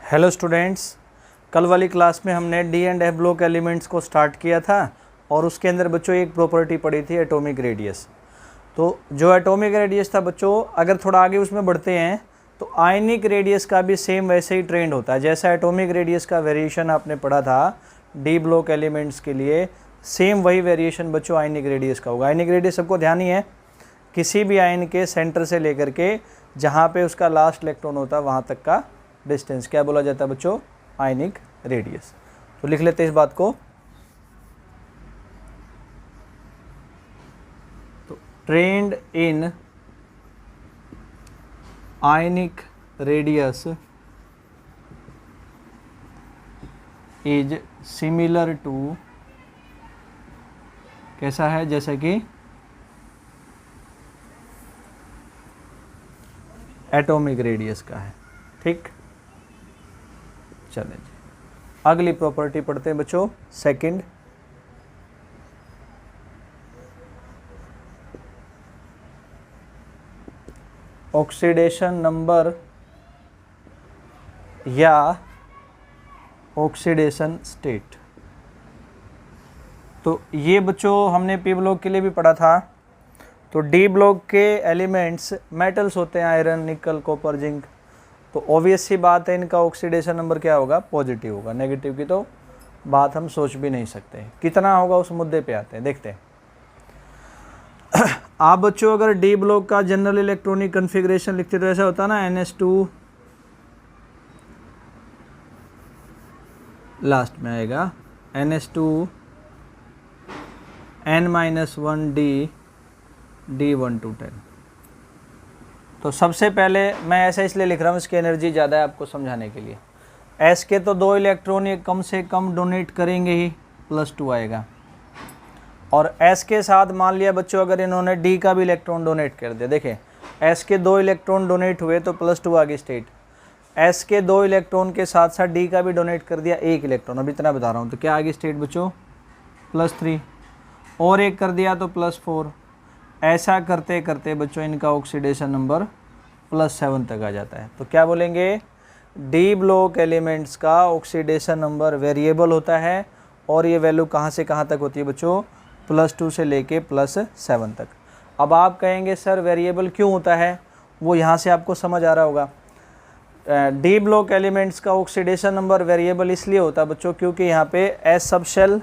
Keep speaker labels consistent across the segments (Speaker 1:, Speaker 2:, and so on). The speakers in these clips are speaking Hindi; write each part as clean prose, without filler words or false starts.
Speaker 1: हेलो स्टूडेंट्स, कल वाली क्लास में हमने D and F block elements को स्टार्ट किया था और उसके अंदर बच्चों एक प्रॉपर्टी पड़ी थी एटॉमिक रेडियस। तो जो एटॉमिक रेडियस था बच्चों, अगर थोड़ा आगे उसमें बढ़ते हैं तो आयनिक रेडियस का भी सेम वैसे ही ट्रेंड होता है। जैसा एटॉमिक रेडियस का वेरिएशन आपने पढ़ा था डी ब्लॉक एलिमेंट्स के लिए, सेम वही वेरिएशन बच्चों आयनिक रेडियस का होगा। आयनिक रेडियस सबको ध्यान ही है, किसी भी आयन के सेंटर से लेकर के जहाँ पे उसका लास्ट इलेक्ट्रॉन होता है वहाँ तक का डिस्टेंस क्या बोला जाता है बच्चों? Ionic radius. तो लिख लेते हैं इस बात को। तो trend in ionic radius is similar to, कैसा है, जैसे कि एटॉमिक रेडियस का है। ठीक, चलें जी अगली प्रॉपर्टी पढ़ते हैं बच्चों, सेकंड। ऑक्सीडेशन नंबर या ऑक्सीडेशन स्टेट। तो ये बच्चों हमने पी ब्लॉक के लिए भी पढ़ा था। तो डी ब्लॉक के एलिमेंट्स मेटल्स होते हैं, आयरन, निकल, कॉपर, जिंक। तो ऑब्वियस सी बात है इनका ऑक्सीडेशन नंबर क्या होगा? पॉजिटिव होगा। नेगेटिव की तो बात हम सोच भी नहीं सकते। कितना होगा उस मुद्दे पे आते हैं, देखते हैं। आप बच्चों अगर डी ब्लॉक का जनरल इलेक्ट्रॉनिक कॉन्फ़िगरेशन लिखते तो ऐसा होता ना, NH2 लास्ट में आएगा, NH2 N-1 D1 to 10। तो सबसे पहले मैं ऐसा इसलिए लिख रहा हूँ, इसकी एनर्जी ज़्यादा है आपको समझाने के लिए। S के तो 2 इलेक्ट्रॉन ये कम से कम डोनेट करेंगे ही, +2 आएगा। और S के साथ मान लिया बच्चों अगर इन्होंने D का भी इलेक्ट्रॉन डोनेट कर दिया, देखें S के 2 इलेक्ट्रॉन डोनेट हुए तो +2 आ गई स्टेट। S के 2 इलेक्ट्रॉन के साथ साथ D का भी डोनेट कर दिया 1 इलेक्ट्रॉन, अब इतना बता रहा हूँ, तो क्या आ गई स्टेट बच्चों? +3। और एक कर दिया तो +4। ऐसा करते करते बच्चों इनका ऑक्सीडेशन नंबर +7 तक आ जाता है। तो क्या बोलेंगे? डी ब्लॉक एलिमेंट्स का ऑक्सीडेशन नंबर वेरिएबल होता है और ये वैल्यू कहाँ से कहाँ तक होती है बच्चों? +2 से लेके +7 तक। अब आप कहेंगे सर वेरिएबल क्यों होता है? वो यहाँ से आपको समझ आ रहा होगा। डी ब्लॉक एलिमेंट्स का ऑक्सीडेशन नंबर वेरिएबल इसलिए होता है बच्चों क्योंकि यहाँ पे S सब शेल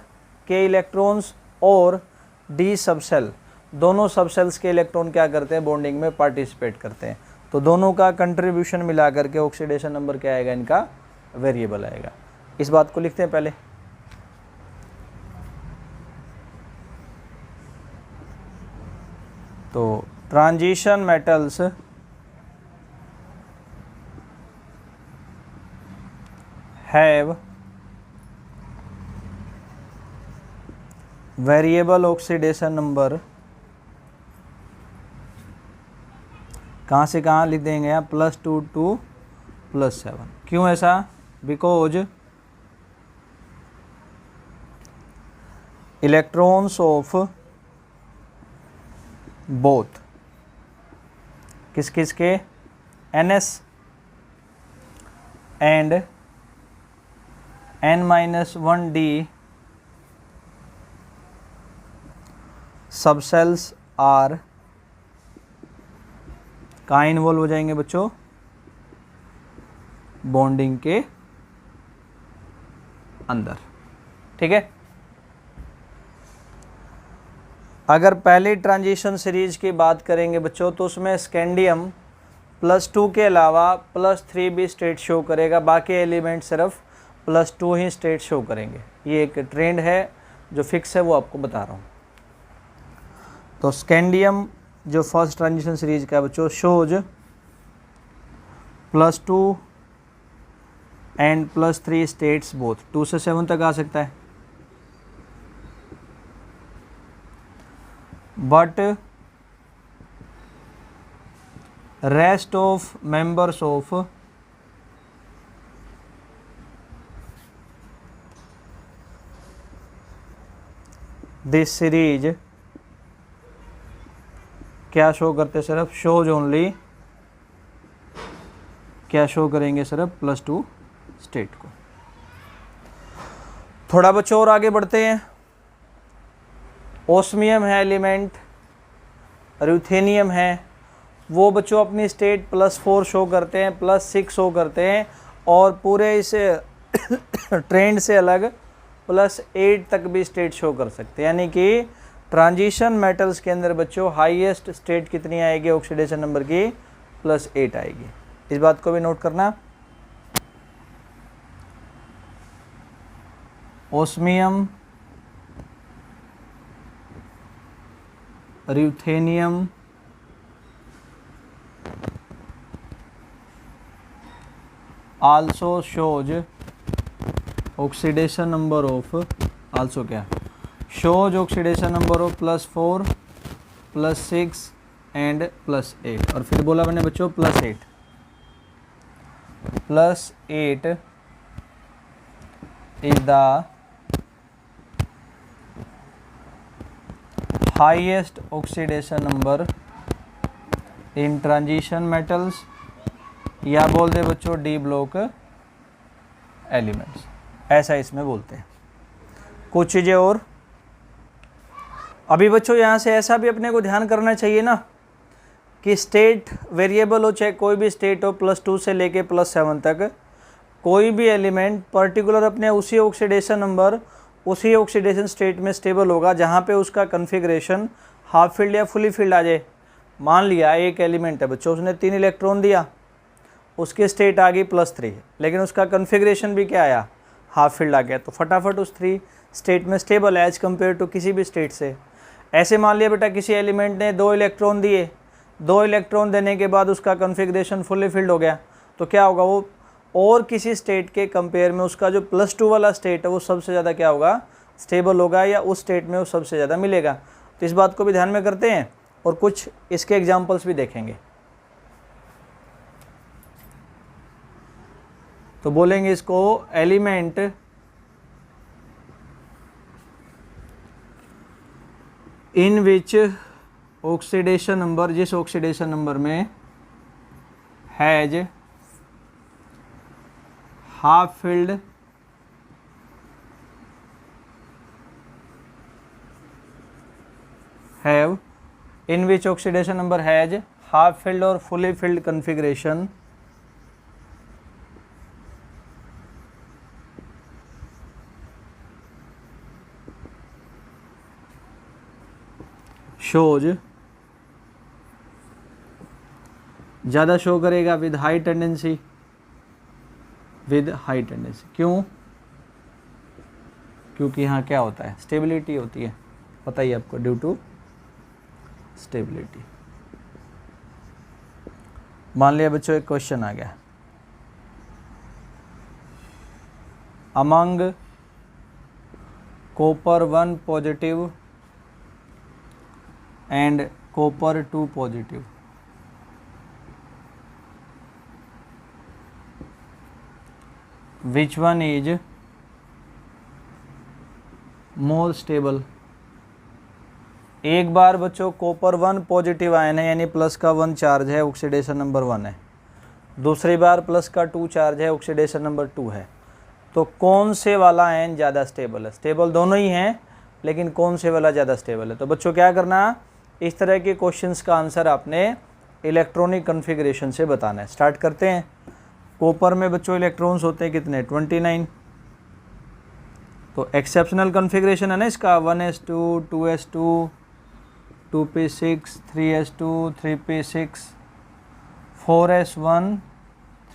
Speaker 1: के इलेक्ट्रॉन्स और D सब शेल, दोनों सब शेल्स के इलेक्ट्रॉन क्या करते हैं? बॉन्डिंग में पार्टिसिपेट करते हैं। तो दोनों का कंट्रीब्यूशन मिला करके ऑक्सीडेशन नंबर क्या आएगा? इनका वेरिएबल आएगा। इस बात को लिखते हैं पहले। तो transition metals have variable oxidation number, कहाँ से कहाँ लिख देंगे यहाँ? +2 to +7। क्यों ऐसा? बिकॉज इलेक्ट्रॉन्स ऑफ बोथ, किस किस के? NS and N-1 D subshells are कहाँ इन्वॉल्व हो जाएंगे बच्चों? बॉन्डिंग के अंदर। ठीक है, अगर पहली ट्रांजिशन सीरीज की बात करेंगे बच्चों तो उसमें स्कैंडियम +2 के अलावा +3 भी स्टेट शो करेगा, बाकी एलिमेंट सिर्फ +2 ही स्टेट शो करेंगे। ये एक ट्रेंड है जो फिक्स है, वो आपको बता रहा हूँ। तो स्कैंडियम जो फर्स्ट ट्रांजिशन सीरीज का है बच्चों शोज +2 एंड +3 स्टेट्स बोथ, 2 से 7 तक आ सकता है। But rest of members of this series क्या शो करते सिर्फ शोज ओनली, क्या शो करेंगे सिर्फ +2 स्टेट को। थोड़ा बच्चों और आगे बढ़ते हैं। ओस्मियम है एलिमेंट, र्यूथेनियम है, वो बच्चों अपनी स्टेट +4 शो करते हैं, +6 शो करते हैं, और पूरे इस ट्रेंड से अलग +8 तक भी स्टेट शो कर सकते हैं। यानी कि ट्रांजिशन मेटल्स के अंदर बच्चों हाईएस्ट स्टेट कितनी आएगी ऑक्सीडेशन नंबर की? +8 आएगी। इस बात को भी नोट करना। Osmium, ruthenium, also shows oxidation number of, also क्या, shows oxidation number of +4, +6 and +8। और फिर बोला मैंने बच्चों +8 is the highest oxidation number in transition metals, या बोल दे बच्चों डी ब्लॉक एलिमेंट्स, ऐसा इसमें बोलते हैं। कुछ चीज़ें और अभी बच्चों यहाँ से ऐसा भी अपने को ध्यान करना चाहिए ना कि स्टेट वेरिएबल हो, चाहे कोई भी स्टेट हो, +2 से लेके +7 तक, कोई भी एलिमेंट पर्टिकुलर अपने उसी ऑक्सीडेशन नंबर, उसी ऑक्सीडेशन स्टेट में स्टेबल होगा जहाँ पे उसका कन्फिग्रेशन हाफ फील्ड या फुली फील्ड आ जाए। मान लिया एक एलिमेंट है बच्चों, उसने 3 इलेक्ट्रॉन दिया, उसकी स्टेट आ गई +3, लेकिन उसका कन्फिग्रेशन भी क्या आया? हाफ फील्ड आ गया, तो फटाफट उस 3 स्टेट में स्टेबल है एज कम्पेयर टू किसी भी स्टेट से। ऐसे मान लिया बेटा किसी एलिमेंट ने 2 इलेक्ट्रॉन दिए, 2 इलेक्ट्रॉन देने के बाद उसका कन्फिग्रेशन फुली फील्ड हो गया, तो क्या होगा? वो और किसी स्टेट के कंपेयर में उसका जो +2 वाला स्टेट है वो सबसे ज़्यादा क्या होगा? स्टेबल होगा, या उस स्टेट में वो सबसे ज़्यादा मिलेगा। तो इस बात को भी ध्यान में करते हैं और कुछ इसके एग्जाम्पल्स भी देखेंगे। तो बोलेंगे इसको element in which oxidation number, जिस ऑक्सीडेशन नंबर में has half field have, in which oxidation number has half field और फुली फील्ड कन्फिग्रेशन शोज, ज़्यादा शो करेगा with high tendency, with high tendency. क्यों? क्योंकि यहाँ क्या होता है? स्टेबिलिटी होती है, पता ही आपको, ड्यू टू स्टेबिलिटी। मान लिया बच्चों एक क्वेश्चन आ गया, among copper 1 positive and copper 2 positive, which one is more stable? एक बार बच्चों कॉपर 1 पॉजिटिव आयन है, यानी प्लस का 1 चार्ज है, ऑक्सीडेशन नंबर 1 है। दूसरी बार प्लस का 2 चार्ज है, ऑक्सीडेशन नंबर 2 है। तो कौन से वाला आयन ज़्यादा स्टेबल है? स्टेबल दोनों ही हैं, लेकिन कौन से वाला ज़्यादा स्टेबल है? तो बच्चों क्या करना, इस तरह के क्वेश्चंस का आंसर आपने इलेक्ट्रॉनिक कन्फिग्रेशन से बताना है। स्टार्ट करते हैं। कॉपर में बच्चों इलेक्ट्रॉन्स होते हैं कितने? 29। तो एक्सेप्शनल कन्फिग्रेशन है ना इसका, 1s2 2s2 2p6 3s2 3p6 4s1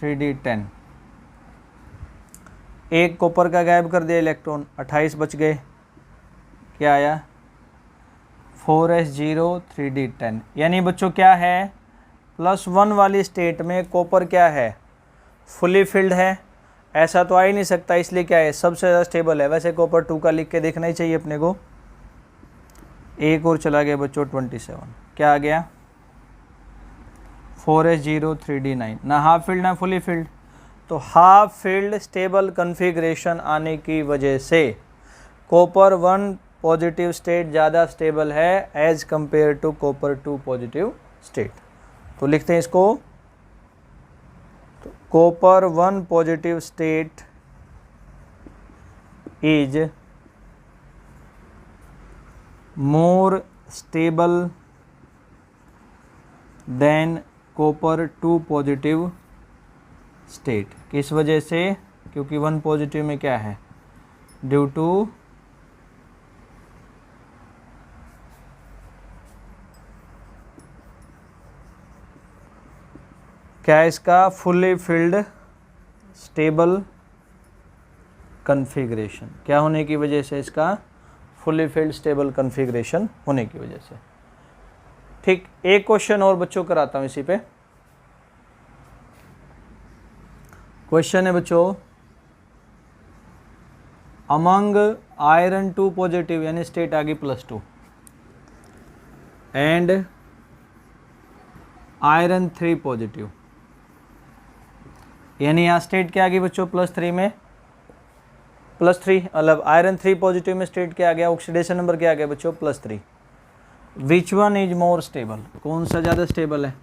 Speaker 1: 3d10। एक कॉपर का गायब कर दिया इलेक्ट्रॉन, 28 बच गए। क्या आया? 4s0 3d10। यानी बच्चों क्या है, +1 वाली स्टेट में कॉपर क्या है? फुली फिल्ड है। ऐसा तो आ ही नहीं सकता, इसलिए क्या है? सबसे ज़्यादा स्टेबल है। वैसे कॉपर 2 का लिख के देखना ही चाहिए अपने को। एक और चला गया बच्चों 27। क्या आ गया? 4s0 3d9। ना हाफ फील्ड ना फुली फील्ड। तो हाफ फील्ड स्टेबल कन्फिग्रेशन आने की वजह से कॉपर 1 पॉजिटिव स्टेट ज़्यादा स्टेबल है as compare to copper 2 positive state. तो लिखते हैं इसको। तो copper 1 positive state is more stable than copper 2 positive state. किस वजह से? क्योंकि 1 पॉजिटिव में क्या है, ड्यू टू क्या है इसका, फुली फिल्ड स्टेबल कॉन्फ़िगरेशन। क्या होने की वजह से? इसका फुली फिल्ड स्टेबल कॉन्फ़िगरेशन होने की वजह से। ठीक, एक क्वेश्चन और बच्चों कराता हूं इसी पे। क्वेश्चन है बच्चों, अमंग आयरन 2 पॉजिटिव यानी स्टेट आ गई +2 एंड आयरन 3 पॉजिटिव, यानी यहाँ स्टेट क्या आ गई बच्चों +3 में, +3 मतलब आयरन 3 पॉजिटिव में स्टेट क्या आ गया, ऑक्सीडेशन नंबर क्या आ गया बच्चों +3। Which one is more stable, कौन सा ज़्यादा स्टेबल है?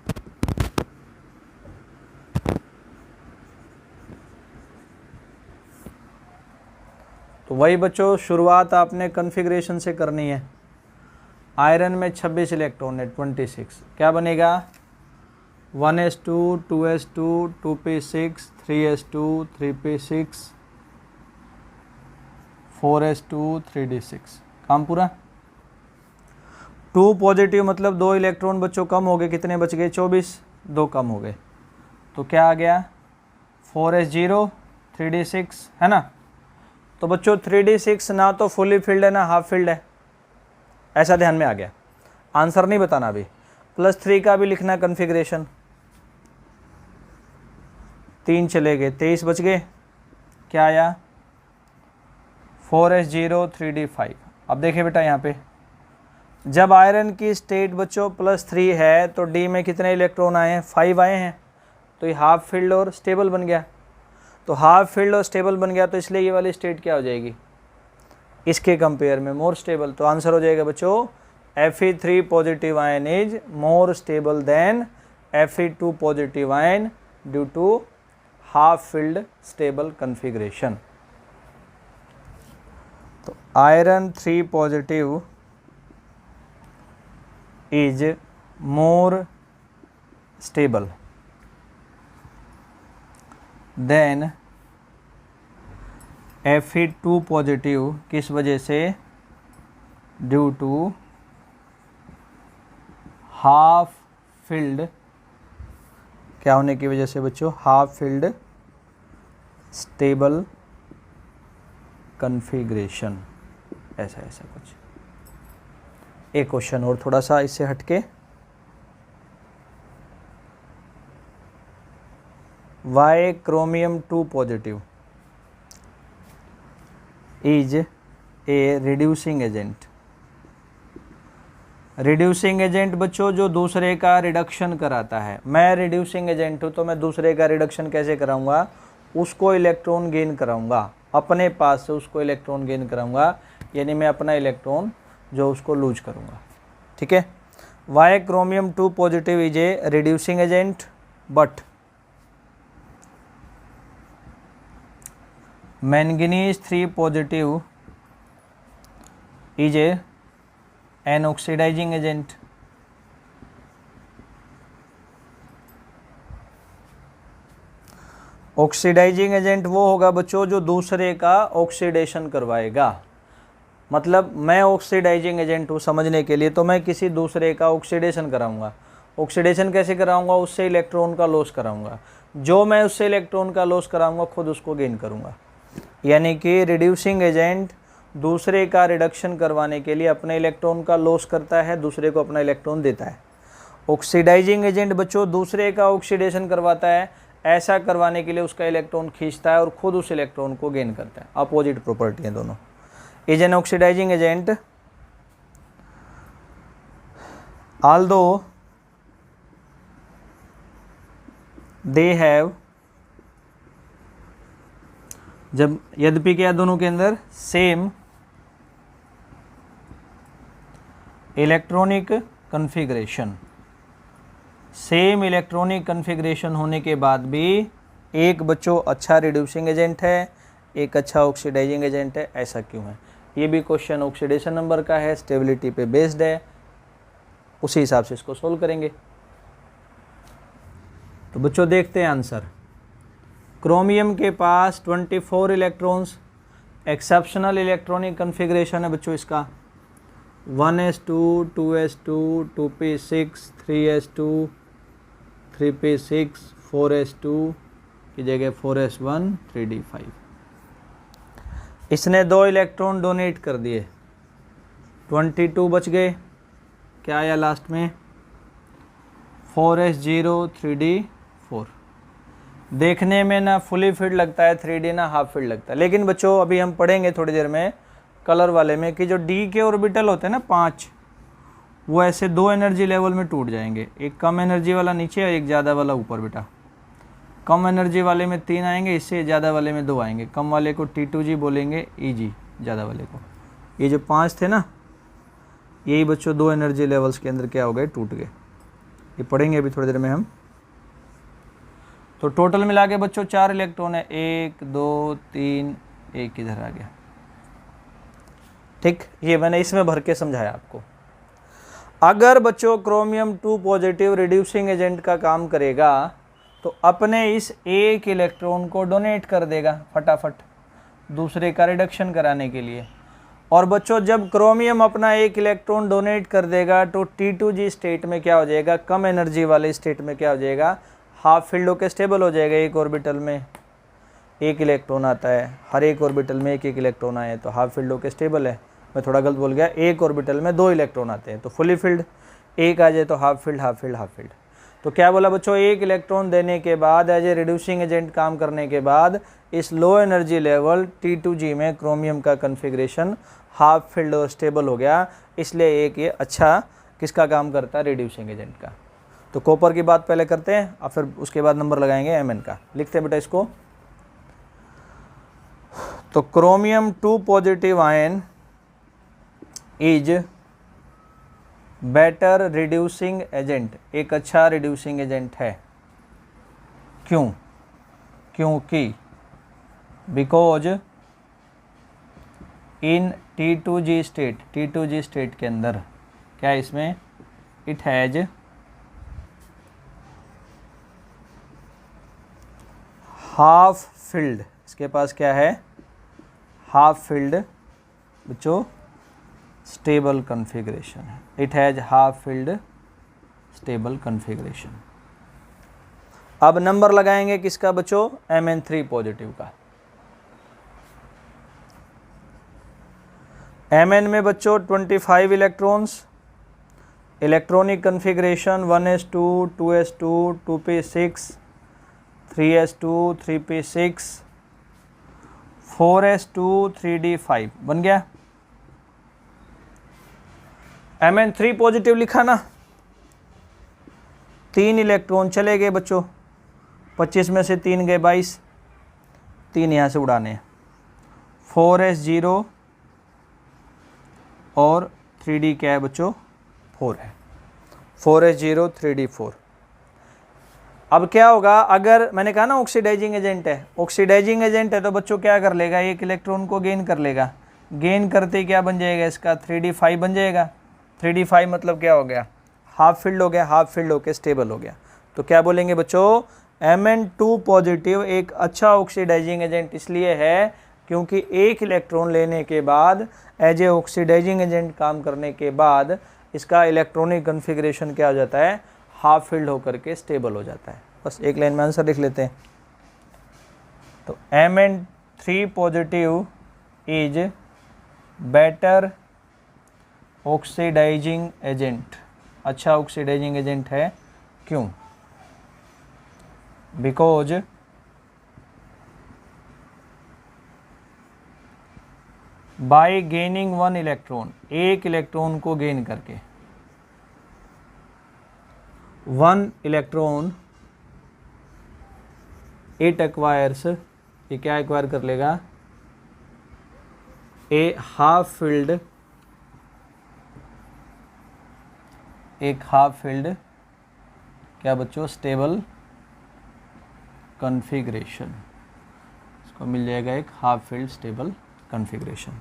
Speaker 1: तो वही बच्चों शुरुआत आपने कॉन्फ़िगरेशन से करनी है। आयरन में 26 इलेक्ट्रॉन है, 26, क्या बनेगा 1s2 2s2 2p6 3s2 3p6 4s2 3d6, काम पूरा। 2 पॉजिटिव मतलब 2 इलेक्ट्रॉन बच्चों कम हो गए, कितने बच गए 24, 2 कम हो गए, तो क्या आ गया 4s0 3d6 है ना। तो बच्चों 3d6 ना तो फुली फिल्ड है ना हाफ फिल्ड है, ऐसा ध्यान में आ गया। आंसर नहीं बताना अभी, +3 का भी लिखना कॉन्फ़िगरेशन। 3 चले गए, 23 बच गए, क्या आया 4s0 3d5। अब देखिए बेटा यहाँ पे जब आयरन की स्टेट बच्चों +3 है तो डी में कितने इलेक्ट्रॉन आए हैं, 5 आए हैं, तो ये हाफ फील्ड और स्टेबल बन गया। तो हाफ फील्ड और स्टेबल बन गया तो इसलिए ये वाली स्टेट क्या हो जाएगी, इसके कंपेयर में मोर स्टेबल। तो आंसर हो जाएगा बच्चों Fe3 positive ion is more stable than Fe2 positive ion due to half field stable configuration. तो iron 3 positive is more stable than Fe2 positive, किस वजह से, ड्यू टू हाफ फील्ड, क्या होने की वजह से बच्चों, हाफ फील्ड स्टेबल कॉन्फ़िगरेशन, ऐसा ऐसा कुछ। एक क्वेश्चन और थोड़ा सा इससे हटके, why chromium 2 positive is a reducing agent. Reducing agent बच्चों जो दूसरे का रिडक्शन कराता है। मैं रिड्यूसिंग एजेंट हूँ तो मैं दूसरे का रिडक्शन कैसे कराऊंगा, उसको इलेक्ट्रॉन गेन कराऊंगा, अपने पास से उसको इलेक्ट्रॉन गेन कराऊंगा, यानी मैं अपना इलेक्ट्रॉन जो उसको लूज करूंगा। ठीक है, why chromium 2 positive is a reducing agent but manganese 3 positive is a an oxidizing agent. Oxidizing agent वो होगा बच्चों जो दूसरे का ऑक्सीडेशन करवाएगा। मतलब मैं ऑक्सीडाइजिंग एजेंट हूँ समझने के लिए, तो मैं किसी दूसरे का ऑक्सीडेशन कराऊंगा। ऑक्सीडेशन कैसे कराऊंगा, उससे इलेक्ट्रॉन का लॉस कराऊंगा। जो मैं उससे इलेक्ट्रॉन का लॉस कराऊंगा खुद उसको गेन करूंगा। यानी कि रिड्यूसिंग एजेंट दूसरे का रिडक्शन करवाने के लिए अपने इलेक्ट्रॉन का लॉस करता है, दूसरे को अपना इलेक्ट्रॉन देता है। ऑक्सीडाइजिंग एजेंट बच्चों दूसरे का ऑक्सीडेशन करवाता है, ऐसा करवाने के लिए उसका इलेक्ट्रॉन खींचता है और खुद उस इलेक्ट्रॉन को गेन करता है। अपोजिट प्रॉपर्टी है दोनों। Is an oxidizing agent although they have, जब यद्यपि क्या दोनों के अंदर same electronic configuration, same electronic configuration होने के बाद भी एक बच्चों अच्छा रिड्यूसिंग एजेंट है, एक अच्छा ऑक्सीडाइजिंग एजेंट है, ऐसा क्यों है? ये भी क्वेश्चन ऑक्सीडेशन नंबर का है, स्टेबिलिटी पे बेस्ड है, उसी हिसाब से इसको सोल्व करेंगे। तो बच्चों देखते हैं आंसर। क्रोमियम के पास 24 इलेक्ट्रॉन्स, एक्सेप्शनल इलेक्ट्रॉनिक कन्फिग्रेशन है बच्चों इसका, 1s2 2s2 2p6 3s2 3p6 4s2 की जगह 4s1 3d5। इसने 2 इलेक्ट्रॉन डोनेट कर दिए, 22 बच गए, क्या आया लास्ट में 4s0 3d4। देखने में ना फुली फिल्ड लगता है 3d, ना हाफ फिल्ड लगता है, लेकिन बच्चों अभी हम पढ़ेंगे थोड़ी देर में कलर वाले में कि जो d के ऑर्बिटल होते हैं ना 5, वो ऐसे 2 एनर्जी लेवल में टूट जाएंगे, एक कम एनर्जी वाला नीचे और एक ज़्यादा वाला ऊपर बेटा। कम एनर्जी वाले में 3 आएंगे, इससे ज़्यादा वाले में 2 आएंगे। कम वाले को T2G बोलेंगे, EG ज़्यादा वाले को। ये जो 5 थे ना, यही बच्चों 2 एनर्जी लेवल्स के अंदर क्या हो गए, टूट गए। ये पढ़ेंगे अभी थोड़ी देर में हम। तो टोटल मिला के बच्चों 4 इलेक्ट्रॉन है, 1 2 3, एक इधर आ गया। ठीक, ये मैंने इसमें भर के समझाया आपको। अगर बच्चों क्रोमियम 2 पॉजिटिव रिड्यूसिंग एजेंट का काम करेगा तो अपने इस एक इलेक्ट्रॉन को डोनेट कर देगा फटाफट दूसरे का रिडक्शन कराने के लिए। और बच्चों जब क्रोमियम अपना एक इलेक्ट्रॉन डोनेट कर देगा तो T2G स्टेट में क्या हो जाएगा, कम एनर्जी वाले स्टेट में क्या हो जाएगा, हाफ फील्ड होकर स्टेबल हो जाएगा। एक ऑर्बिटल में एक इलेक्ट्रॉन आता है, हर एक ऑर्बिटल में एक एक इलेक्ट्रॉन आए तो हाफ फील्ड होकर स्टेबल है। मैं थोड़ा गलत बोल गया, एक ऑर्बिटल में 2 इलेक्ट्रॉन आते हैं तो फुली फील्ड, एक आ जाए तो half field half field half field. तो क्या बोला बच्चों, एक इलेक्ट्रॉन देने के बाद एज ए रिड्यूसिंग एजेंट काम करने के बाद इस लो एनर्जी लेवल T2G में क्रोमियम का कन्फिग्रेशन हाफ फील्ड और स्टेबल हो गया, इसलिए एक ये अच्छा किसका काम करता है, रिड्यूसिंग एजेंट का। तो कॉपर की बात पहले करते हैं और फिर उसके बाद नंबर लगाएंगे Mn का। लिखते हैं बेटा इसको। तो chromium 2 positive ion is better reducing agent, एक अच्छा रिड्यूसिंग एजेंट है। क्यों? क्योंकि because in T2G state, T2G state के अंदर क्या है इसमें, इट हैज हाफ फील्ड, इसके पास क्या है, हाफ फील्ड बच्चों स्टेबल कन्फिग्रेशन है। It has half field stable configuration. अब नंबर लगाएंगे किसका बच्चों, Mn3 पॉजिटिव का। Mn में बच्चों 25 electrons, electronic configuration 1s2 2s2 2p6 3s2 3p6 4s2 3d5 बन गया। Mn3 पॉजिटिव लिखा ना, 3 इलेक्ट्रॉन चले गए बच्चों, 25 में से 3 गए 22, 3 यहाँ से उड़ाने, 4s0 और 3d क्या है बच्चों, 4 है, 4s0 3d4। अब क्या होगा, अगर मैंने कहा ना ऑक्सीडाइजिंग एजेंट है, ऑक्सीडाइजिंग एजेंट है तो बच्चों क्या कर लेगा, एक इलेक्ट्रॉन को गेन कर लेगा। गेन करते क्या बन जाएगा इसका, 3d5 बन जाएगा। 3d5 मतलब क्या हो गया, हाफ फील्ड हो गया, हाफ फील्ड होके स्टेबल हो गया। तो क्या बोलेंगे बच्चों, Mn2 पॉजिटिव एक अच्छा ऑक्सीडाइजिंग एजेंट इसलिए है क्योंकि एक इलेक्ट्रॉन लेने के बाद एज ए ऑक्सीडाइजिंग एजेंट काम करने के बाद इसका इलेक्ट्रॉनिक कन्फिग्रेशन क्या हो जाता है, हाफ फील्ड होकर के स्टेबल हो जाता है। बस एक लाइन में आंसर लिख लेते हैं। तो Mn3 positive is better oxidizing agent, अच्छा ऑक्सीडाइजिंग एजेंट है। क्यों? बिकॉज बाय गेनिंग 1 इलेक्ट्रॉन, एक इलेक्ट्रॉन को गेन करके, 1 इलेक्ट्रॉन इट एक्वायर्स, ये क्या एक्वायर कर लेगा, ए हाफ फील्ड, एक हाफ फील्ड क्या बच्चों, स्टेबल कॉन्फ़िगरेशन, इसको मिल जाएगा एक हाफ फील्ड स्टेबल कॉन्फ़िगरेशन।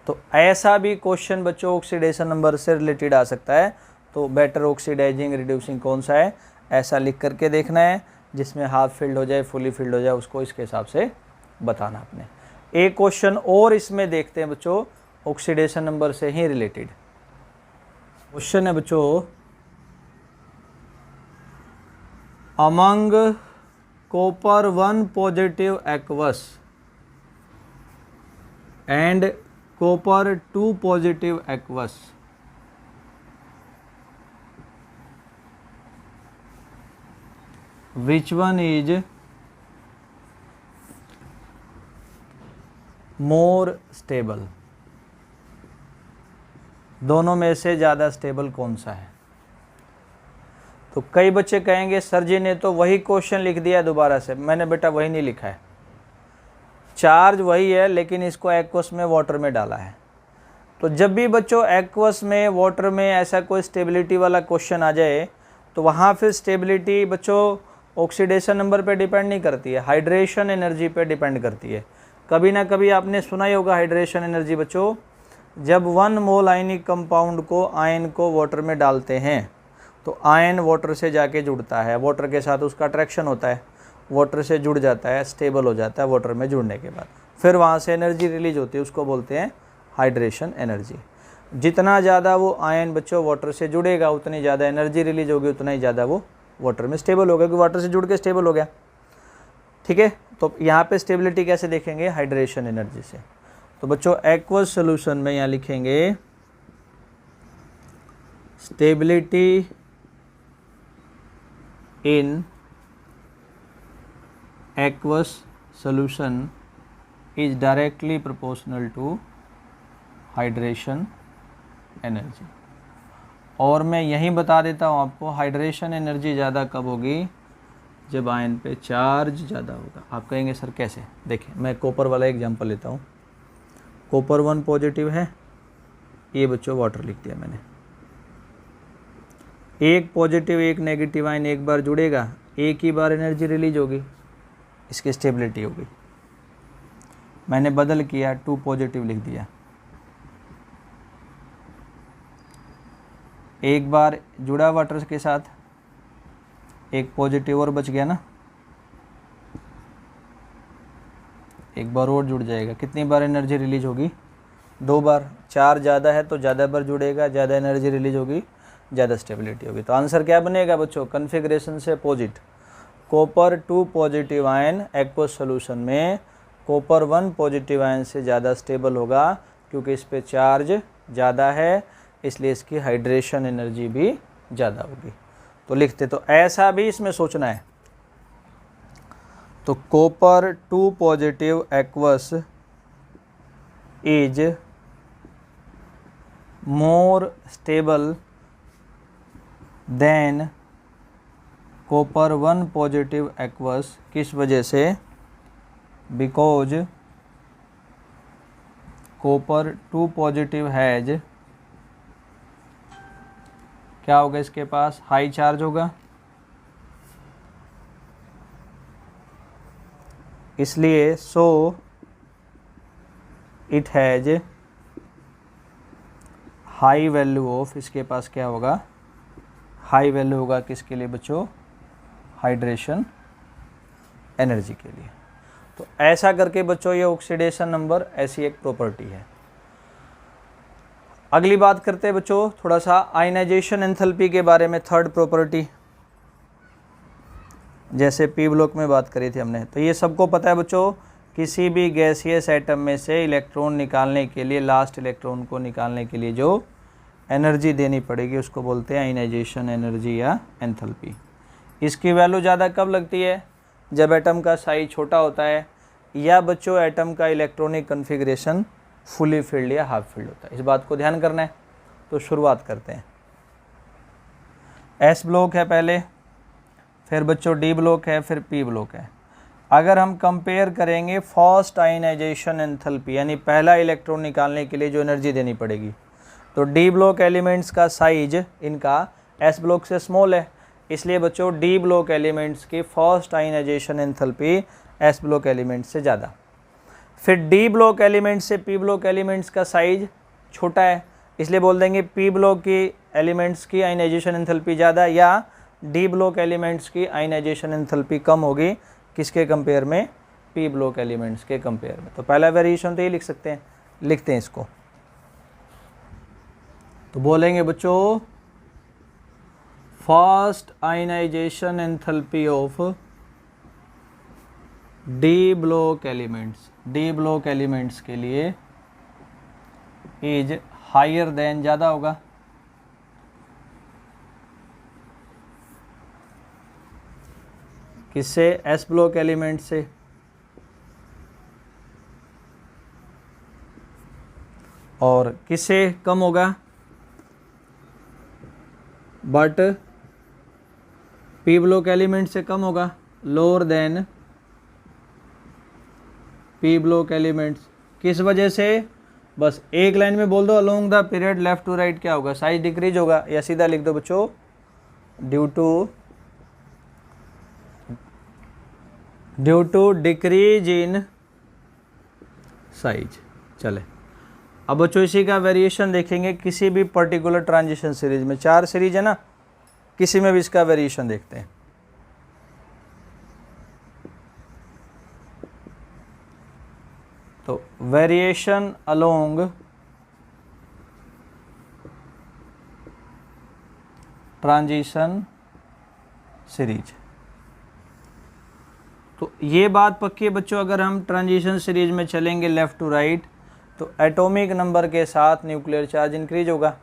Speaker 1: तो ऐसा भी क्वेश्चन बच्चों ऑक्सीडेशन नंबर से रिलेटेड आ सकता है। तो बेटर ऑक्सीडाइजिंग रिड्यूसिंग कौन सा है, ऐसा लिख करके देखना है, जिसमें हाफ फील्ड हो जाए फुली फील्ड हो जाए, उसको इसके हिसाब से बताना आपने। एक क्वेश्चन और इसमें देखते हैं बच्चों, ऑक्सीडेशन नंबर से ही रिलेटेड क्वेश्चन है बच्चों। Among copper 1 positive aqueous and copper 2 positive aqueous, which one is more stable? दोनों में से ज़्यादा स्टेबल कौन सा है? तो कई बच्चे कहेंगे सर जी ने तो वही क्वेश्चन लिख दिया दोबारा से। मैंने बेटा वही नहीं लिखा है, चार्ज वही है लेकिन इसको एक्वस में वाटर में डाला है। तो जब भी बच्चों एक्वस में वाटर में ऐसा कोई स्टेबिलिटी वाला क्वेश्चन आ जाए तो वहाँ फिर स्टेबिलिटी बच्चों ऑक्सीडेशन नंबर पे डिपेंड नहीं करती है, हाइड्रेशन एनर्जी पे डिपेंड करती है। कभी ना कभी आपने सुना ही होगा हाइड्रेशन एनर्जी बच्चों, जब 1 मोल आयनिक कंपाउंड को आयन को वाटर में डालते हैं तो आयन वाटर से जाके जुड़ता है, वाटर के साथ उसका अट्रैक्शन होता है, वाटर से जुड़ जाता है, स्टेबल हो जाता है वाटर में जुड़ने के बाद, फिर वहाँ से एनर्जी रिलीज होती है, उसको बोलते हैं हाइड्रेशन एनर्जी। जितना ज़्यादा वो आयन बच्चों वाटर से जुड़ेगा उतनी ज़्यादा एनर्जी रिलीज होगी, उतना ही ज़्यादा वो वाटर में स्टेबल हो गया, क्योंकि वाटर से जुड़ के स्टेबल हो गया। ठीक है, तो यहाँ पे स्टेबिलिटी कैसे देखेंगे, हाइड्रेशन एनर्जी से। तो बच्चों एक्वस सॉल्यूशन में यहाँ लिखेंगे stability in aqueous solution is directly proportional to hydration energy। और मैं यही बता देता हूँ आपको, हाइड्रेशन एनर्जी ज़्यादा कब होगी, जब आयन पे चार्ज ज़्यादा होगा। आप कहेंगे सर कैसे? देखिए मैं कॉपर वाला एग्जांपल लेता हूँ। कॉपर 1 पॉजिटिव है, ये बच्चों वाटर लिख दिया मैंने। एक पॉजिटिव एक नेगेटिव आयन एक बार जुड़ेगा, एक ही बार एनर्जी रिलीज होगी, इसकी स्टेबिलिटी होगी। मैंने बदल किया, 2 पॉजिटिव लिख दिया, एक बार जुड़ा वाटर के साथ, एक पॉजिटिव और बच गया ना, एक बार और जुड़ जाएगा, कितनी बार एनर्जी रिलीज होगी? 2 बार। चार ज़्यादा है तो ज़्यादा बार जुड़ेगा, ज़्यादा एनर्जी रिलीज होगी, ज़्यादा स्टेबिलिटी होगी। तो आंसर क्या बनेगा बच्चों, कॉन्फ़िगरेशन से opposite. Copper 2 positive ion aqueous solution में कॉपर 1 पॉजिटिव आयन से ज़्यादा स्टेबल होगा, क्योंकि इस पे चार्ज ज़्यादा है, इसलिए इसकी हाइड्रेशन एनर्जी भी ज़्यादा होगी। तो लिखते, तो ऐसा भी इसमें सोचना है। तो copper 2 positive aqueous is more stable than copper 1 positive aqueous, किस वजह से? बिकॉज कॉपर 2 पॉजिटिव हैज, क्या होगा इसके पास, हाई चार्ज होगा, इसलिए so it has high value of, इसके पास क्या होगा, हाई वैल्यू होगा किसके लिए बच्चों, हाइड्रेशन एनर्जी के लिए। तो ऐसा करके बच्चों ये ऑक्सीडेशन नंबर ऐसी एक प्रॉपर्टी है। अगली बात करते हैं बच्चों थोड़ा सा आयनाइजेशन एंथैल्पी के बारे में, थर्ड प्रॉपर्टी, जैसे पी ब्लॉक में बात करी थी हमने। तो ये सबको पता है बच्चों, किसी भी गैसियस एटम में से इलेक्ट्रॉन निकालने के लिए, लास्ट इलेक्ट्रॉन को निकालने के लिए जो एनर्जी देनी पड़ेगी उसको बोलते हैं आयनाइजेशन एनर्जी या एंथैल्पी। इसकी वैल्यू ज़्यादा कब लगती है, जब एटम का साइज छोटा होता है या बच्चों एटम का इलेक्ट्रॉनिक कन्फिग्रेशन फुली फील्ड या हाफ फील्ड होता है। इस बात को ध्यान करना है। तो शुरुआत करते हैं। एस ब्लॉक है पहले, फिर बच्चों डी ब्लॉक है, फिर पी ब्लॉक है। अगर हम कंपेयर करेंगे फर्स्ट आयनाइजेशन एंथैल्पी, यानी पहला इलेक्ट्रॉन निकालने के लिए जो एनर्जी देनी पड़ेगी, तो डी ब्लॉक एलिमेंट्स का साइज इनका एस ब्लॉक से स्मॉल है, इसलिए बच्चों डी ब्लॉक एलिमेंट्स की first ionization enthalpy S block elements से ज़्यादा। फिर डी ब्लॉक एलिमेंट से पी ब्लॉक एलिमेंट्स का साइज छोटा है, इसलिए बोल देंगे पी ब्लॉक की एलिमेंट्स की आयनाइजेशन एंथैल्पी ज़्यादा, या डी ब्लॉक एलिमेंट्स की आयनाइजेशन एंथैल्पी कम होगी किसके कंपेयर में, पी ब्लॉक एलिमेंट्स के कंपेयर में। तो पहला वेरिएशन तो ये लिख सकते हैं, लिखते हैं इसको। तो बोलेंगे बच्चों first ionization enthalpy of D block elements, D block elements के लिए इज हायर देन, ज़्यादा होगा, किससे, एस ब्लॉक एलिमेंट से। और किससे कम होगा, बट पी ब्लॉक एलिमेंट से कम होगा, lower than P block elements. किस वजह से, बस एक लाइन में बोल दो, along the period left to right क्या होगा, साइज डिक्रीज होगा, या सीधा लिख दो बच्चों due to decrease in size. चले अब बच्चों इसी का वेरिएशन देखेंगे किसी भी पर्टिकुलर ट्रांजिशन सीरीज में, 4 सीरीज है ना, किसी में भी इसका वेरिएशन देखते हैं। तो वेरिएशन अलोंग ट्रांजिशन सीरीज। तो ये बात पक्की है बच्चों, अगर हम ट्रांजिशन सीरीज में चलेंगे लेफ़्ट टू राइट तो एटॉमिक नंबर के साथ न्यूक्लियर चार्ज इंक्रीज होगा।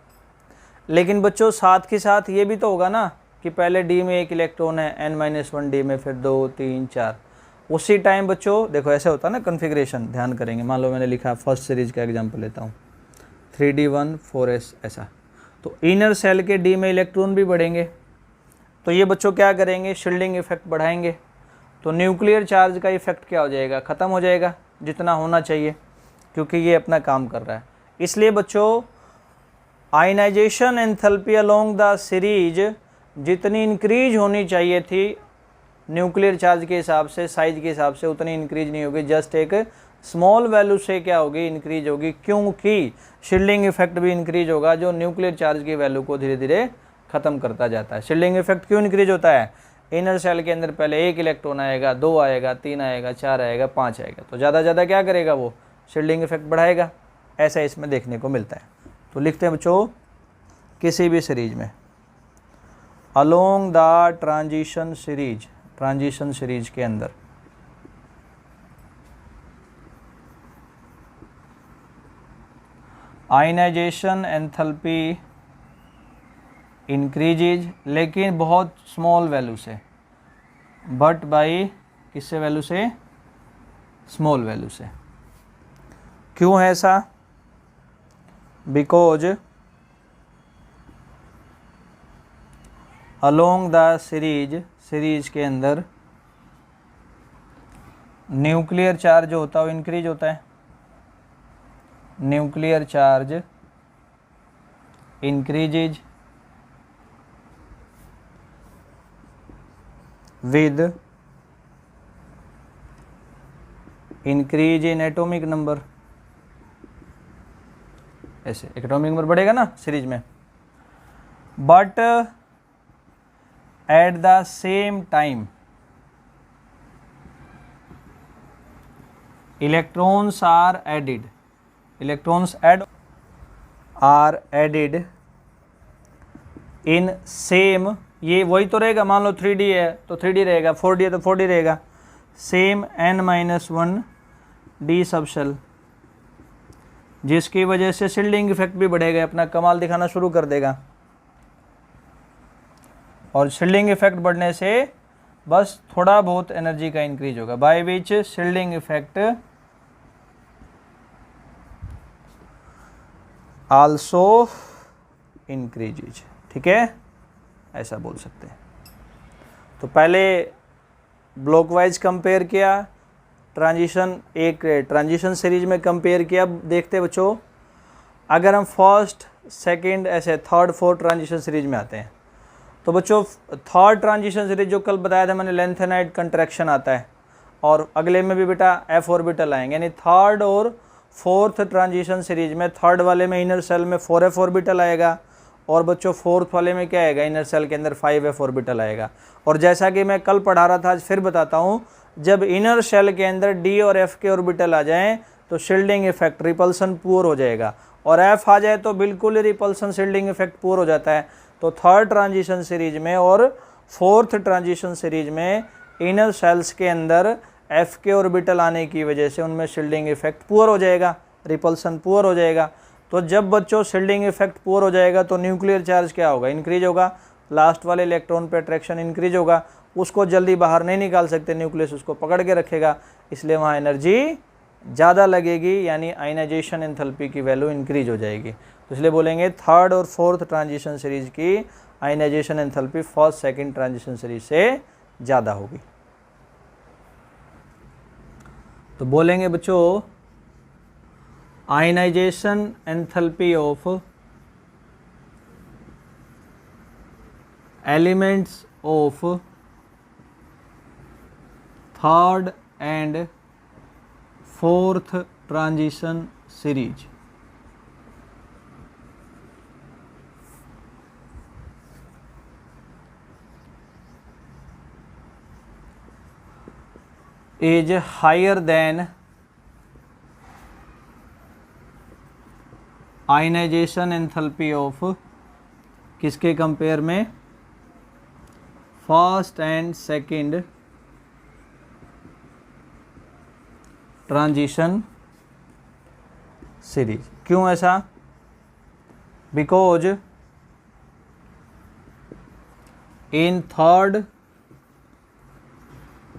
Speaker 1: लेकिन बच्चों साथ के साथ ये भी तो होगा ना कि पहले डी में 1 इलेक्ट्रॉन है, n-1 डी में, फिर 2 3 4, उसी टाइम बच्चों देखो ऐसे होता है ना कन्फिग्रेशन, ध्यान करेंगे। मान लो मैंने लिखा फर्स्ट सीरीज का एग्जांपल लेता हूँ 3d1 4s ऐसा, तो इनर सेल के डी में इलेक्ट्रॉन भी बढ़ेंगे, तो ये बच्चों क्या करेंगे, शील्डिंग इफेक्ट बढ़ाएंगे। तो न्यूक्लियर चार्ज का इफेक्ट क्या हो जाएगा, ख़त्म हो जाएगा जितना होना चाहिए, क्योंकि ये अपना काम कर रहा है। इसलिए बच्चों ionization enthalpy along the series जितनी इंक्रीज होनी चाहिए थी न्यूक्लियर चार्ज के हिसाब से, साइज के हिसाब से, उतनी इंक्रीज नहीं होगी, जस्ट एक स्मॉल वैल्यू से क्या होगी, इंक्रीज होगी, क्योंकि शील्डिंग इफेक्ट भी इंक्रीज होगा जो न्यूक्लियर चार्ज की वैल्यू को धीरे धीरे ख़त्म करता जाता है। शील्डिंग इफेक्ट क्यों इंक्रीज होता है, इनर सेल के अंदर पहले 1 इलेक्ट्रॉन आएगा, 2 आएगा, 3 आएगा, 4 आएगा, 5 आएगा, तो ज़्यादा क्या करेगा, वो शील्डिंग इफेक्ट बढ़ाएगा। ऐसा इसमें देखने को मिलता है। तो लिखते हैं बच्चों किसी भी सीरीज में अलोंग द ट्रांजिशन सीरीज के अंदर आयनाइजेशन एंथैल्पी इंक्रीजेज, लेकिन बहुत स्मॉल वैल्यू से, बट बाई किससे वैल्यू से, स्मॉल वैल्यू से। क्यों है ऐसा, बिकॉज अलोंग द सीरीज के अंदर न्यूक्लियर चार्ज जो होता है वो इंक्रीज होता है, nuclear charge increases with increase in atomic number. ऐसे एटॉमिक नंबर बढ़ेगा ना सीरीज में, but at the same time electrons are added in same, ये वही तो रहेगा, मान लो 3D है तो 3D रहेगा, 4D है तो 4D रहेगा, सेम n-1 डी सबशेल, जिसकी वजह से शील्डिंग इफेक्ट भी बढ़ेगा, अपना कमाल दिखाना शुरू कर देगा। और शील्डिंग इफेक्ट बढ़ने से बस थोड़ा बहुत एनर्जी का इंक्रीज होगा, by which shielding effect also increases. ठीक है, ऐसा बोल सकते हैं। तो पहले ब्लॉक वाइज कंपेयर किया, ट्रांजिशन सीरीज में कंपेयर किया। देखते बच्चों, अगर हम फर्स्ट सेकंड ऐसे थर्ड फोर्थ ट्रांजिशन सीरीज में आते हैं तो बच्चों थर्ड ट्रांजिशन सीरीज जो कल बताया था मैंने, लेंथेनाइड कंट्रैक्शन आता है, और अगले में भी बेटा एफ ऑर्बिटल आएंगे, यानी थर्ड और फोर्थ ट्रांजिशन सीरीज में थर्ड वाले में इनर सेल में 4f ऑर्बिटल आएगा, और बच्चों फोर्थ वाले में क्या आएगा, इनर सेल के अंदर 5f ऑर्बिटल आएगा। और जैसा कि मैं कल पढ़ा रहा था, आज फिर बताता हूँ, जब इनर शेल के अंदर d और f के ऑर्बिटल आ जाएं तो शील्डिंग इफेक्ट, रिपल्सन पुअर हो जाएगा, और f आ जाए तो बिल्कुल ही रिपल्सन शील्डिंग इफेक्ट पुअर हो जाता है। तो थर्ड ट्रांजिशन सीरीज में और फोर्थ ट्रांजिशन सीरीज में इनर सेल्स के अंदर f के ऑर्बिटल आने की वजह से उनमें शील्डिंग इफेक्ट पुअर हो जाएगा, रिपल्सन पुअर हो जाएगा। तो जब बच्चों शील्डिंग इफेक्ट पुअर हो जाएगा तो न्यूक्लियर चार्ज क्या होगा, इंक्रीज होगा, लास्ट वाले इलेक्ट्रॉन पे अट्रैक्शन इंक्रीज होगा, उसको जल्दी बाहर नहीं निकाल सकते, न्यूक्लियस उसको पकड़ के रखेगा, इसलिए वहाँ एनर्जी ज़्यादा लगेगी, यानी आयनाइजेशन एंथैल्पी की वैल्यू इंक्रीज हो जाएगी। तो इसलिए बोलेंगे थर्ड और फोर्थ ट्रांजिशन सीरीज की ionization enthalpy first second transition series से ज़्यादा होगी। तो बोलेंगे बच्चों ionization enthalpy of elements of third and fourth transition series is higher than ionization enthalpy of किसके कंपेयर में, first and second transition series. क्यों ऐसा, because in third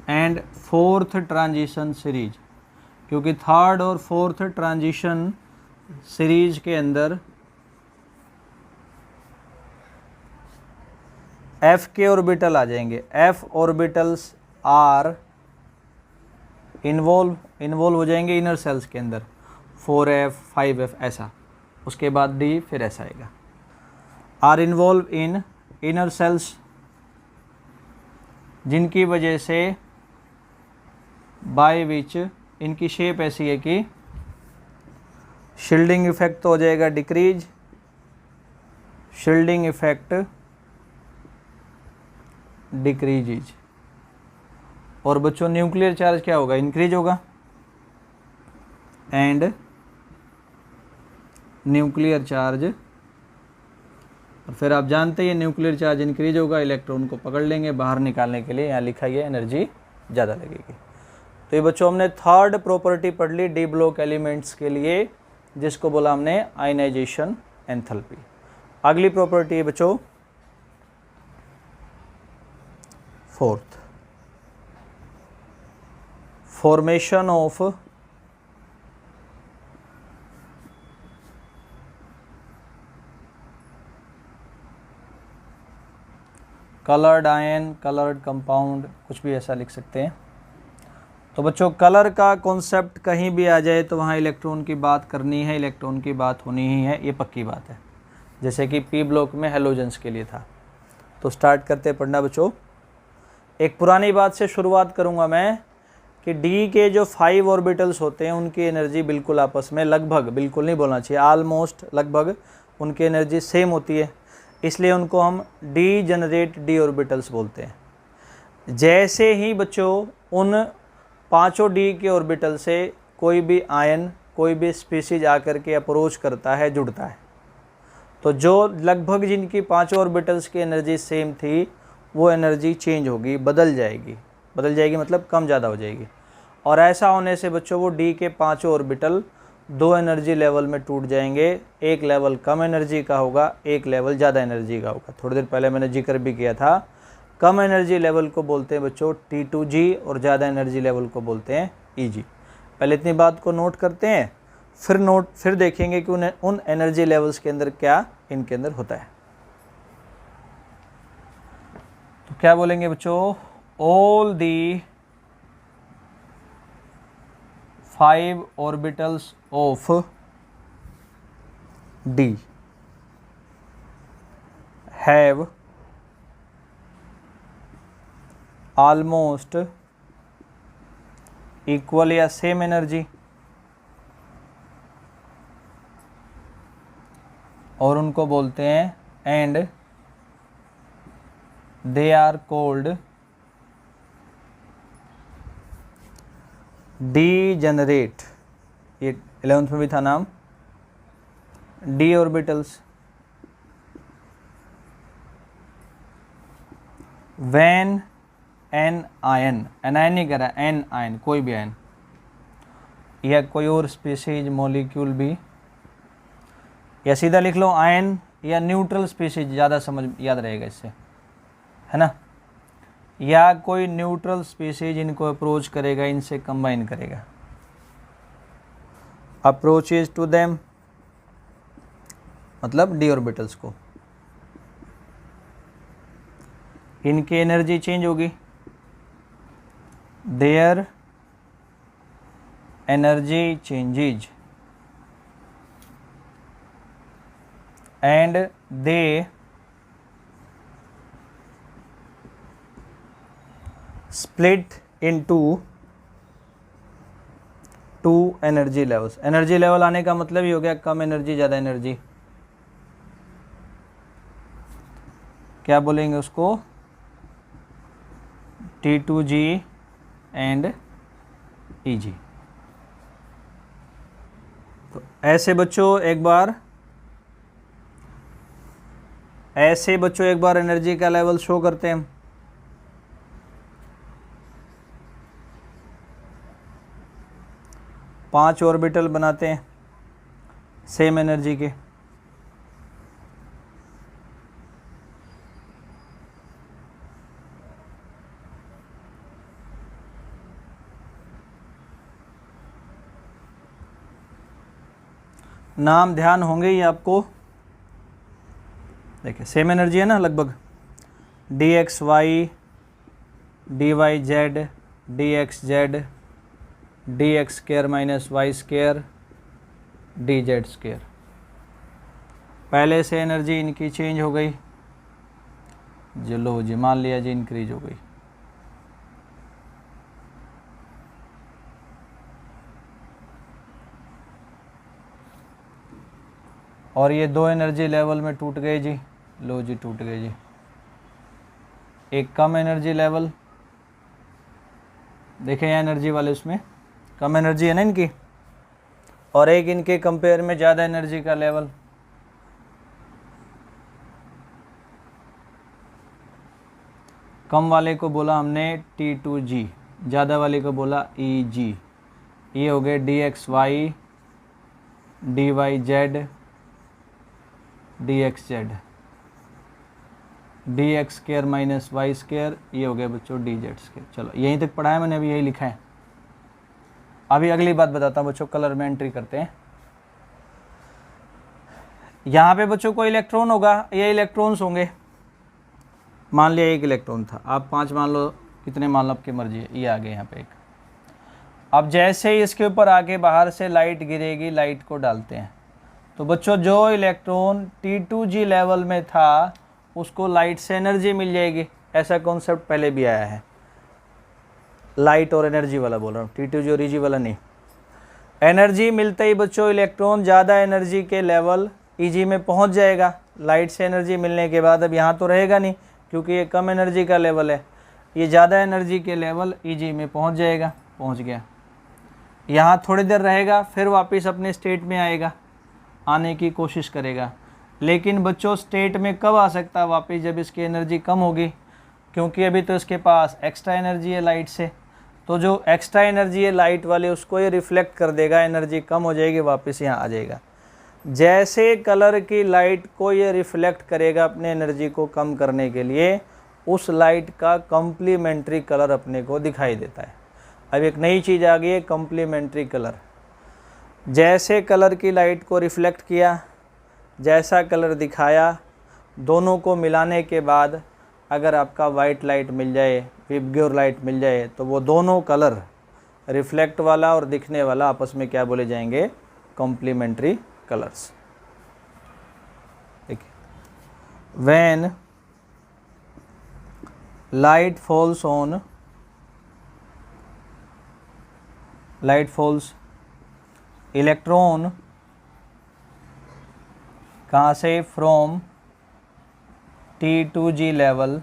Speaker 1: and fourth transition series, क्योंकि थर्ड और फोर्थ ट्रांजिशन सीरीज के अंदर f के ऑर्बिटल आ जाएंगे, f ऑर्बिटल्स आर इन्वॉल्व हो जाएंगे इनर सेल्स के अंदर, 4f 5f ऐसा, उसके बाद d फिर ऐसा आएगा, are involve in inner shells, जिनकी वजह से बाय विच इनकी शेप ऐसी है कि शील्डिंग इफेक्ट तो हो जाएगा डिक्रीज, शील्डिंग इफेक्ट डिक्रीज, और बच्चों न्यूक्लियर चार्ज क्या होगा, इंक्रीज होगा, एंड न्यूक्लियर चार्ज, और फिर आप जानते हैं न्यूक्लियर चार्ज इंक्रीज होगा, इलेक्ट्रॉन को पकड़ लेंगे, बाहर निकालने के लिए यहाँ लिखा है एनर्जी ज़्यादा लगेगी। तो ये बच्चों हमने थर्ड प्रॉपर्टी पढ़ ली डी ब्लॉक एलिमेंट्स के लिए, जिसको बोला हमने आयनाइजेशन एंथैल्पी। अगली प्रॉपर्टी है बच्चों fourth, formation of coloured ion, coloured compound, कुछ भी ऐसा लिख सकते हैं। तो बच्चों कलर का कॉन्सेप्ट कहीं भी आ जाए तो वहाँ इलेक्ट्रॉन की बात करनी है, इलेक्ट्रॉन की बात होनी ही है, ये पक्की बात है। जैसे कि पी ब्लॉक में हेलोजेंस के लिए था। तो स्टार्ट करते पढ़ना बच्चों। एक पुरानी बात से शुरुआत करूँगा मैं कि डी के जो 5 ऑर्बिटल्स होते हैं उनकी एनर्जी बिल्कुल आपस में लगभग, बिल्कुल नहीं बोलना चाहिए, ऑलमोस्ट लगभग उनकी एनर्जी सेम होती है, इसलिए उनको हम डी जनरेट डी ऑर्बिटल्स बोलते हैं। जैसे ही बच्चों उन 5 डी के ऑर्बिटल से कोई भी आयन, कोई भी स्पीसीज आकर के अप्रोच करता है, जुड़ता है, तो जो लगभग जिनकी 5 ऑर्बिटल्स की एनर्जी सेम थी वो एनर्जी चेंज होगी, बदल जाएगी मतलब कम ज़्यादा हो जाएगी। और ऐसा होने से बच्चों वो डी के 5 ऑर्बिटल 2 एनर्जी लेवल में टूट जाएंगे। एक लेवल कम एनर्जी का होगा, एक लेवल ज़्यादा एनर्जी का होगा। थोड़ी देर पहले मैंने जिक्र भी किया था, कम एनर्जी लेवल को बोलते हैं बच्चों T2G और ज़्यादा एनर्जी लेवल को बोलते हैं EG। पहले इतनी बात को नोट करते हैं, फिर देखेंगे कि उन एनर्जी लेवल्स के अंदर क्या इनके अंदर होता है। तो क्या बोलेंगे बच्चों, all the 5 orbitals of D have almost equal या सेम एनर्जी, और उनको बोलते हैं and they are called degenerate. ये 11th में भी था नाम, D orbitals. When an ion, anion नहीं कह रहा, एन आयन, कोई भी आयन या कोई और स्पीसीज मॉलिक्यूल भी, या सीधा लिख लो आयन या न्यूट्रल स्पीसीज, ज़्यादा समझ याद रहेगा इससे, है ना। या कोई न्यूट्रल स्पीसीज इनको अप्रोच करेगा, इनसे कंबाइन करेगा। अप्रोचेज टू देम मतलब डी ऑर्बिटल्स को, इनकी एनर्जी चेंज होगी, their energy changes and they split into two energy levels. Energy level आने का मतलब ही हो गया कम एनर्जी ज़्यादा एनर्जी, क्या बोलेंगे उसको, T2G एंड EG। तो ऐसे बच्चों एक बार एनर्जी का लेवल शो करते हैं हम। पांच ऑर्बिटल बनाते हैं सेम एनर्जी के, नाम ध्यान होंगे ही आपको। देखिए सेम एनर्जी है ना लगभग, DXY, DYZ, DXZ, DX square minus Y square, DZ square. पहले से एनर्जी इनकी चेंज हो गई, चलो जी मान लिया जी इंक्रीज हो गई। और ये दो एनर्जी लेवल में टूट गए जी, लो जी टूट गए जी। एक कम एनर्जी लेवल, देखें एनर्जी वाले उसमें कम एनर्जी है ना इनकी, और एक इनके कंपेयर में ज़्यादा एनर्जी का लेवल। कम वाले को बोला हमने T2G, ज़्यादा वाले को बोला EG। ये हो गए DXY, DYZ, DXZ, DX square minus Y square, ये हो गया बच्चों DZ स्क्वायर। चलो यहीं तक पढ़ा है मैंने, अभी यही लिखा है। अभी अगली बात बताता हूँ बच्चों, कलर में एंट्री करते हैं। यहाँ पे बच्चों को इलेक्ट्रॉन होगा, ये इलेक्ट्रॉन्स होंगे। मान लिया एक इलेक्ट्रॉन था, आप 5 मान लो, कितने मान लो आपकी मर्जी है, ये आ गए यहाँ पे एक। अब जैसे ही इसके ऊपर आके बाहर से लाइट गिरेगी, लाइट को डालते हैं, तो बच्चों जो इलेक्ट्रॉन T2G लेवल में था उसको लाइट से एनर्जी मिल जाएगी। ऐसा कॉन्सेप्ट पहले भी आया है, लाइट और एनर्जी वाला बोल रहा हूँ, T2G और EG वाला नहीं। एनर्जी मिलते ही बच्चों इलेक्ट्रॉन ज़्यादा एनर्जी के लेवल EG में पहुँच जाएगा। लाइट से एनर्जी मिलने के बाद अब यहाँ तो रहेगा नहीं, क्योंकि ये कम एनर्जी का लेवल है। ये ज़्यादा एनर्जी के लेवल EG में पहुँच जाएगा, पहुँच गया। यहाँ थोड़ी देर रहेगा, फिर वापस अपने स्टेट में आएगा, आने की कोशिश करेगा। लेकिन बच्चों स्टेट में कब आ सकता है वापस, जब इसकी एनर्जी कम होगी, क्योंकि अभी तो इसके पास एक्स्ट्रा एनर्जी है लाइट से। तो जो एक्स्ट्रा एनर्जी है लाइट वाले उसको ये रिफ्लेक्ट कर देगा, एनर्जी कम हो जाएगी, वापस यहाँ आ जाएगा। जैसे कलर की लाइट को ये रिफ्लेक्ट करेगा अपने एनर्जी को कम करने के लिए, उस लाइट का कम्प्लीमेंट्री कलर अपने को दिखाई देता है। अब एक नई चीज़ आ गई है, कम्प्लीमेंट्री कलर। जैसे कलर की लाइट को रिफ्लेक्ट किया, जैसा कलर दिखाया, दोनों को मिलाने के बाद अगर आपका वाइट लाइट मिल जाए, विबग्योर लाइट मिल जाए, तो वो दोनों कलर, रिफ्लेक्ट वाला और दिखने वाला, आपस में क्या बोले जाएंगे, कॉम्प्लीमेंट्री कलर्स। देखिए, व्हेन लाइट फॉल्स इलेक्ट्रॉन कहाँ से, from T2G level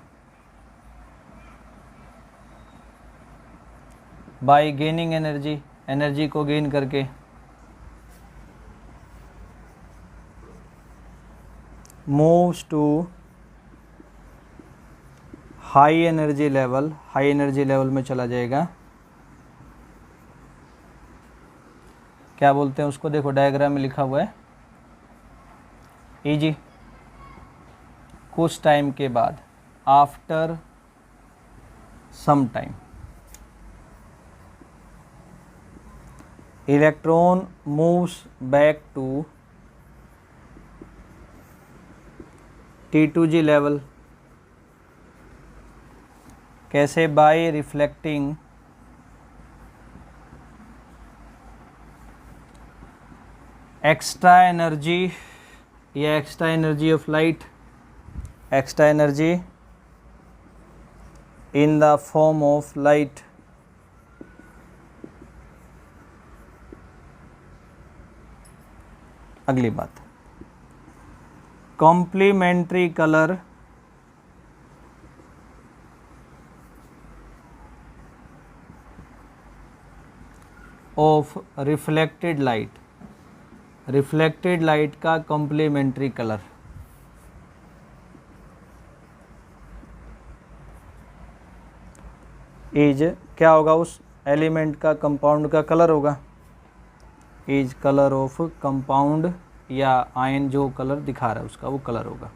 Speaker 1: by gaining energy को गेन करके, moves to high energy level में चला जाएगा। क्या बोलते हैं उसको, देखो डायग्राम में लिखा हुआ है इजी, कुछ टाइम के बाद, after some time, electron moves back to T2G level. कैसे, बाय रिफ्लेक्टिंग एक्स्ट्रा एनर्जी या extra energy of light, extra energy in the form of light. अगली बात, complementary colour of reflected light का कॉम्प्लीमेंट्री कलर। इज क्या होगा, उस एलिमेंट का, कंपाउंड का कलर होगा। इज कलर ऑफ कंपाउंड या आयन जो कलर दिखा रहा है उसका वो कलर होगा।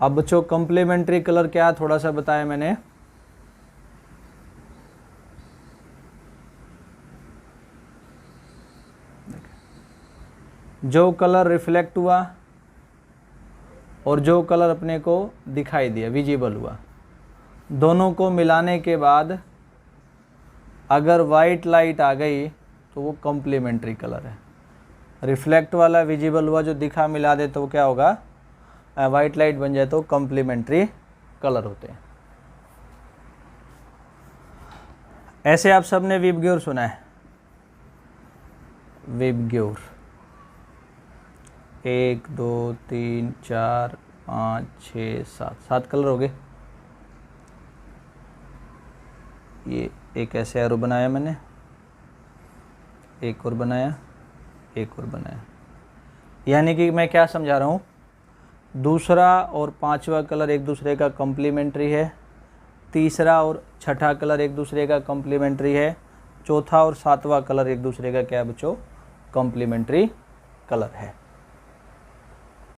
Speaker 1: अब बच्चों कॉम्प्लीमेंट्री कलर क्या है, थोड़ा सा बताया मैंने। जो कलर रिफ्लेक्ट हुआ और जो कलर अपने को दिखाई दिया, विजिबल हुआ, दोनों को मिलाने के बाद अगर वाइट लाइट आ गई तो वो कॉम्प्लीमेंट्री कलर है। रिफ्लेक्ट वाला विजिबल हुआ जो दिखा मिला दे तो वो क्या होगा, वाइट लाइट बन जाए तो कॉम्प्लीमेंट्री कलर होते हैं। ऐसे आप सबने विबग्योर सुना है, विबग्योर 1 2 3 4 5 6 7 कलर हो गए। ये एक ऐसे एरो बनाया मैंने, एक और बनाया, एक और बनाया, यानी कि मैं क्या समझा रहा हूँ, दूसरा और पांचवा कलर एक दूसरे का कॉम्प्लीमेंट्री है, तीसरा और छठा कलर एक दूसरे का कॉम्प्लीमेंट्री है, चौथा और सातवां कलर एक दूसरे का क्या बच्चों, कॉम्प्लीमेंट्री कलर है।